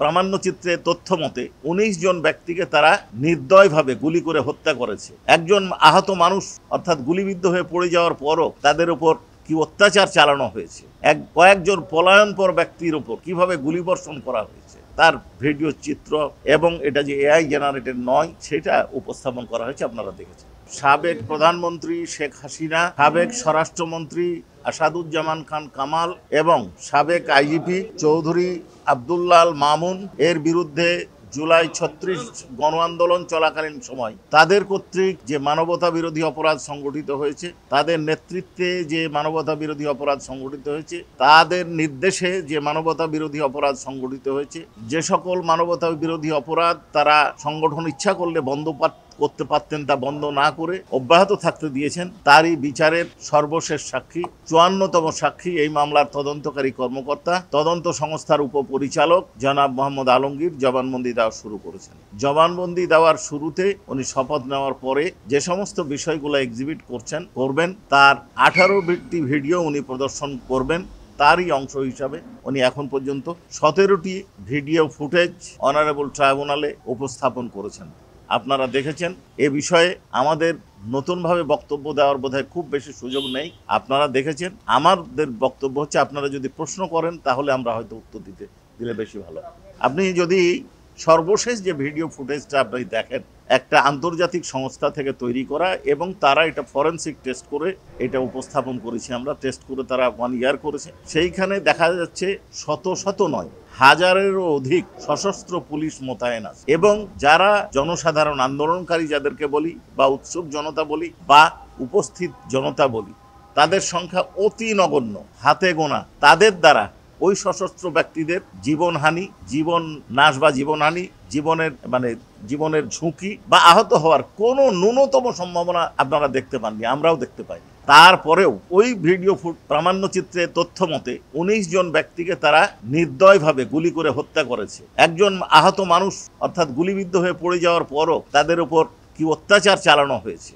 প্রামাণ্যচিত্রে তথ্য মতে ১৯ জন ব্যক্তিকে তারা নির্দয়ভাবে গুলি করে হত্যা করেছে। একজন আহত মানুষ অর্থাৎ গুলিবিদ্ধ হয়ে পড়ে যাওয়ার পরও তাদের উপর কি অত্যাচার চালানো হয়েছে, কয়েকজন পলায়নপর ব্যক্তির উপর কিভাবে গুলিবর্ষণ করা হয়েছে তার ভিডিও চিত্র এবং এটা যে এআই জেনারেটেড নয় সেটা উপস্থাপন করা হয়েছে, আপনারা দেখেছেন। সাবেক প্রধানমন্ত্রী শেখ হাসিনা, সাবেক স্বরাষ্ট্রমন্ত্রী আসাদুজ্জামান খান কামাল এবং সাবেক আইজিপি চৌধুরী আব্দুল্লাহ মামুন এর বিরুদ্ধে জুলাই ৩৬ গণ আন্দোলন চলাকালীন সময় তাদের কর্তৃক যে মানবতা বিরোধী অপরাধ সংগঠিত হয়েছে, তাদের নেতৃত্বে যে মানবতা বিরোধী অপরাধ সংগঠিত হয়েছে, তাদের নির্দেশে যে মানবতা বিরোধী অপরাধ সংগঠিত হয়েছে, যে সকল মানবতা বিরোধী অপরাধ তারা সংগঠন ইচ্ছা করলে বন্ধ করতে পারতেন তা বন্ধ না করে অব্যাহত থাকতে দিয়েছেন, তারই বিচারের সর্বশেষ সাক্ষী ৫৪তম সাক্ষী এই মামলার তদন্তকারী কর্মকর্তা তদন্ত সংস্থার উপপরিচালক জনাব মোহাম্মদ আলমগীর জবানবন্দি দেওয়া শুরু করেছেন। জবানবন্দি দেওয়ার শুরুতে উনি শপথ নেওয়ার পরে যে সমস্ত বিষয়গুলো এক্সিবিট করবেন তার ১৮টি ভিডিও উনি প্রদর্শন করবেন। তারই অংশ হিসাবে উনি এখন পর্যন্ত ১৭টি ভিডিও ফুটেজ অনারেবল ট্রাইব্যুনালে উপস্থাপন করেছেন। আপনারা দেখেছেন। এ বিষয়ে আমাদের নতুনভাবে বক্তব্য দেওয়ার বোধহয় খুব বেশি সুযোগ নেই। আপনারা দেখেছেন। আমাদের বক্তব্য হচ্ছে আপনারা যদি প্রশ্ন করেন তাহলে আমরা হয়তো উত্তর দিলে বেশি ভালো। আপনি যদি সর্বশেষ যে ভিডিও ফুটেজটা আপনি দেখেন, একটা আন্তর্জাতিক সংস্থা থেকে তৈরি করা এবং তারা এটা ফরেনসিক টেস্ট করে এটা উপস্থাপন করেছি আমরা, টেস্ট করে তারা 1 ইয়ার করেছে। সেইখানে দেখা যাচ্ছে শত নয়, হাজারেরও অধিক সশস্ত্র পুলিশ মোতায়েন আছে এবং যারা জনসাধারণ আন্দোলনকারী যাদেরকে বলি বা উৎসুক জনতা বলি বা উপস্থিত জনতা বলি, তাদের সংখ্যা অতি নগণ্য, হাতে গোনা। তাদের দ্বারা ওই সশস্ত্র ব্যক্তিদের জীবনহানি, জীবন নাশ বা জীবনহানি, জীবনের ঝুঁকি বা আহত হওয়ার কোনো ন্যূনতম সম্ভাবনা আপনারা দেখতে পাননি, আমরাও দেখতে পাইনি। তারপরেও ওই ভিডিও প্রামাণ্যচিত্রে তথ্য মতে ১৯ জন ব্যক্তিকে তারা নির্দয়ভাবে গুলি করে হত্যা করেছে। একজন আহত মানুষ অর্থাৎ গুলিবিদ্ধ হয়ে পড়ে যাওয়ার পরও তাদের উপর কি অত্যাচার চালানো হয়েছে,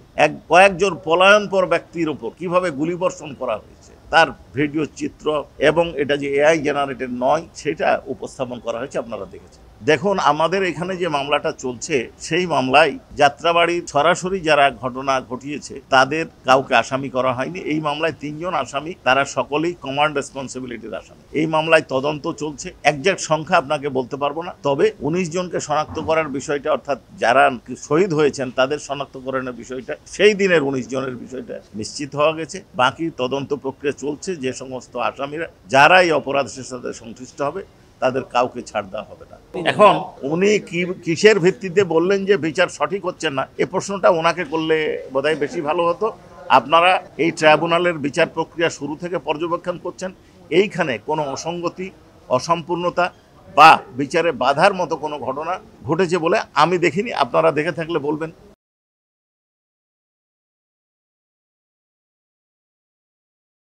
কয়েকজন পলায়নপর ব্যক্তির উপর কিভাবে গুলিবর্ষণ করা হয়েছে তার ভিডিও চিত্র এবং এটা যে এআই জেনারেটেড নয় সেটা উপস্থাপন করা হয়েছে, আপনারা দেখেছেন। দেখুন, আমাদের এখানে যে মামলাটা চলছে সেই মামলায় যাত্রাবাড়ির সরাসরি যারা ঘটনা ঘটিয়েছে তাদের কাউকে আসামি করা হয়নি। এই মামলায় ৩ জন আসামি, তারা সকলেই কমান্ড রেসপন্সিবিলিটির আসামি। এই মামলায় তদন্ত চলছে। একজ্যাক্ট সংখ্যা আপনাকে বলতে পারবো না, তবে ১৯ জনকে শনাক্ত করার বিষয়টা অর্থাৎ যারা শহীদ হয়েছেন তাদের শনাক্তকরণের বিষয়টা সেই দিনের ১৯ জনের বিষয়টা নিশ্চিত হওয়া গেছে। বাকি তদন্ত প্রক্রিয়া চলছে। যে সমস্ত আসামিরা যারা এই অপরাধের সাথে সংশ্লিষ্ট হবে তাদের কাউকে ছাড় দেওয়া হবে না। এখন উনি কিসের ভিত্তিতে বললেন যে বিচার সঠিক হচ্ছে না, এ প্রশ্নটা ওনাকে করলে বোধহয় বেশি ভালো হতো। আপনারা এই ট্রাইব্যুনালের বিচার প্রক্রিয়া শুরু থেকে পর্যবেক্ষণ করছেন, এইখানে কোনো অসঙ্গতি, অসম্পূর্ণতা বা বিচারে বাধার মতো কোনো ঘটনা ঘটেছে বলে আমি দেখিনি। আপনারা দেখে থাকলে বলবেন।